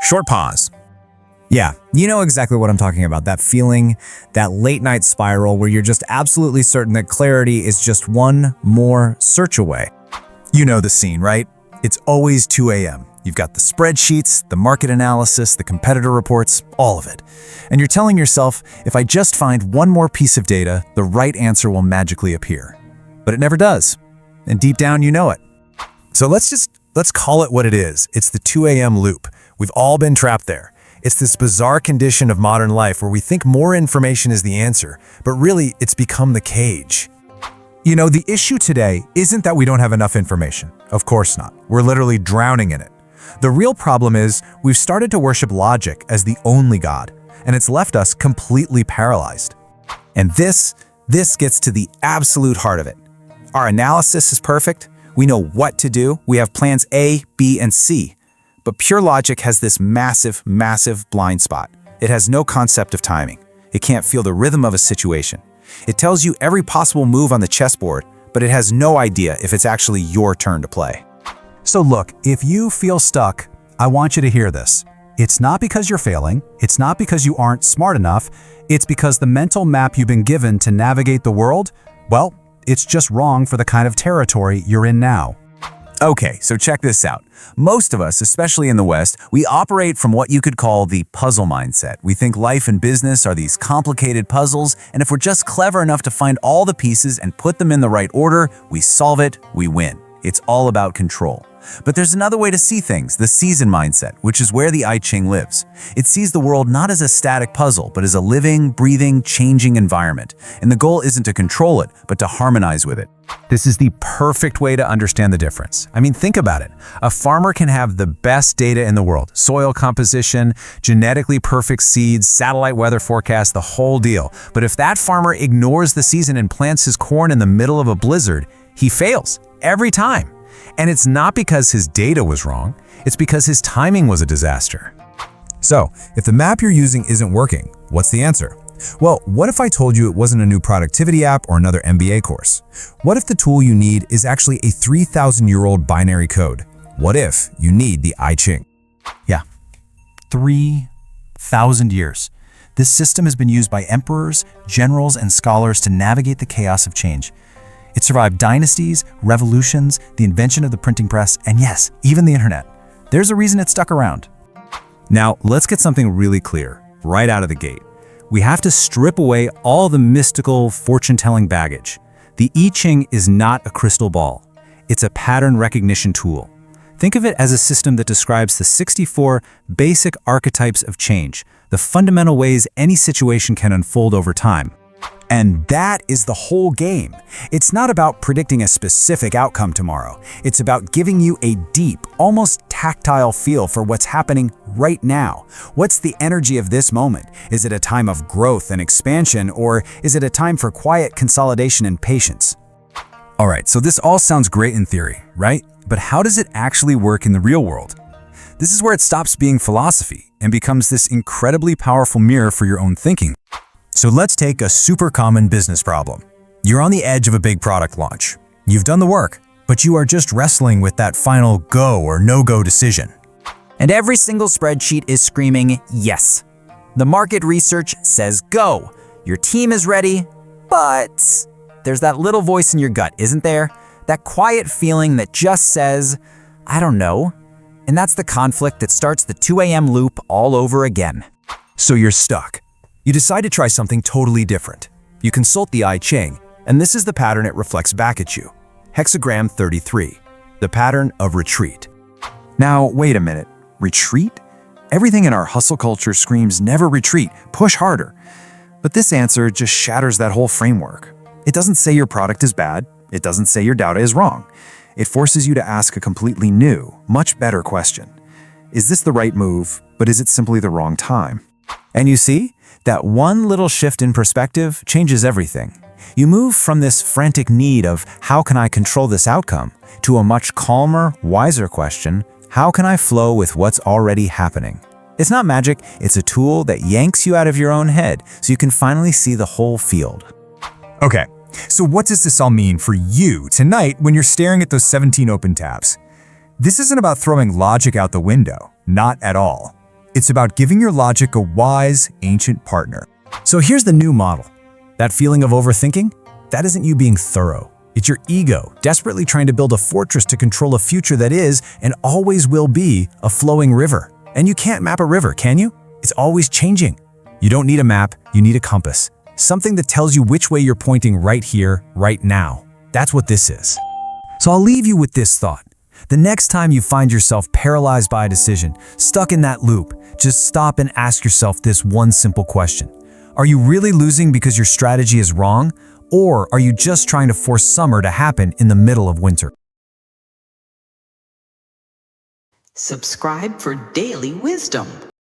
Short pause. Yeah, you know exactly what I'm talking about. That feeling, that late night spiral where you're just absolutely certain that clarity is just one more search away. You know the scene, right? It's always 2 a.m. You've got the spreadsheets, the market analysis, the competitor reports, all of it. And you're telling yourself, if I just find one more piece of data, the right answer will magically appear. But it never does. And deep down, you know it. So let's call it what it is. It's the 2 a.m. loop. We've all been trapped there. It's this bizarre condition of modern life where we think more information is the answer, but really it's become the cage. You know, the issue today isn't that we don't have enough information. Of course not. We're literally drowning in it. The real problem is we've started to worship logic as the only God, and it's left us completely paralyzed. And this gets to the absolute heart of it. Our analysis is perfect. We know what to do. We have plans A, B, and C. But pure logic has this massive, massive blind spot. It has no concept of timing. It can't feel the rhythm of a situation. It tells you every possible move on the chessboard, but it has no idea if it's actually your turn to play. So look, if you feel stuck, I want you to hear this. It's not because you're failing. It's not because you aren't smart enough. It's because the mental map you've been given to navigate the world, well, it's just wrong for the kind of territory you're in now. Okay, so check this out. Most of us, especially in the West, we operate from what you could call the puzzle mindset. We think life and business are these complicated puzzles, and if we're just clever enough to find all the pieces and put them in the right order, we solve it, we win. It's all about control. But there's another way to see things, the season mindset, which is where the I Ching lives. It sees the world not as a static puzzle, but as a living, breathing, changing environment. And the goal isn't to control it, but to harmonize with it. This is the perfect way to understand the difference. I mean, think about it. A farmer can have the best data in the world, soil composition, genetically perfect seeds, satellite weather forecasts, the whole deal. But if that farmer ignores the season and plants his corn in the middle of a blizzard, he fails every time. And it's not because his data was wrong, it's because his timing was a disaster. So, if the map you're using isn't working, what's the answer? Well, what if I told you it wasn't a new productivity app or another MBA course? What if the tool you need is actually a 3,000-year-old binary code? What if you need the I Ching? Yeah, 3,000 years. This system has been used by emperors, generals, and scholars to navigate the chaos of change. It survived dynasties, revolutions, the invention of the printing press, and yes, even the internet. There's a reason it stuck around. Now, let's get something really clear, right out of the gate. We have to strip away all the mystical, fortune-telling baggage. The I Ching is not a crystal ball. It's a pattern recognition tool. Think of it as a system that describes the 64 basic archetypes of change, the fundamental ways any situation can unfold over time. And that is the whole game. It's not about predicting a specific outcome tomorrow. It's about giving you a deep, almost tactile feel for what's happening right now. What's the energy of this moment? Is it a time of growth and expansion, or is it a time for quiet consolidation and patience? All right, so this all sounds great in theory, right? But how does it actually work in the real world? This is where it stops being philosophy and becomes this incredibly powerful mirror for your own thinking. So let's take a super common business problem. You're on the edge of a big product launch. You've done the work, but you are just wrestling with that final go or no-go decision. And every single spreadsheet is screaming yes. The market research says go. Your team is ready, but there's that little voice in your gut, isn't there? That quiet feeling that just says, I don't know. And that's the conflict that starts the 2 a.m. loop all over again. So you're stuck. You decide to try something totally different. You consult the I Ching, and this is the pattern it reflects back at you. Hexagram 33, the pattern of retreat. Now, wait a minute. Retreat? Everything in our hustle culture screams never retreat, push harder. But this answer just shatters that whole framework. It doesn't say your product is bad. It doesn't say your data is wrong. It forces you to ask a completely new, much better question. Is this the right move, but is it simply the wrong time? And you see? That one little shift in perspective changes everything. You move from this frantic need of how can I control this outcome to a much calmer, wiser question, how can I flow with what's already happening? It's not magic, it's a tool that yanks you out of your own head so you can finally see the whole field. Okay, so what does this all mean for you tonight when you're staring at those 17 open tabs? This isn't about throwing logic out the window, not at all. It's about giving your logic a wise, ancient partner. So here's the new model. That feeling of overthinking? That isn't you being thorough. It's your ego, desperately trying to build a fortress to control a future that is, and always will be, a flowing river. And you can't map a river, can you? It's always changing. You don't need a map, you need a compass. Something that tells you which way you're pointing right here, right now. That's what this is. So I'll leave you with this thought. The next time you find yourself paralyzed by a decision, stuck in that loop, just stop and ask yourself this one simple question. Are you really losing because your strategy is wrong? Or are you just trying to force summer to happen in the middle of winter? Subscribe for daily wisdom.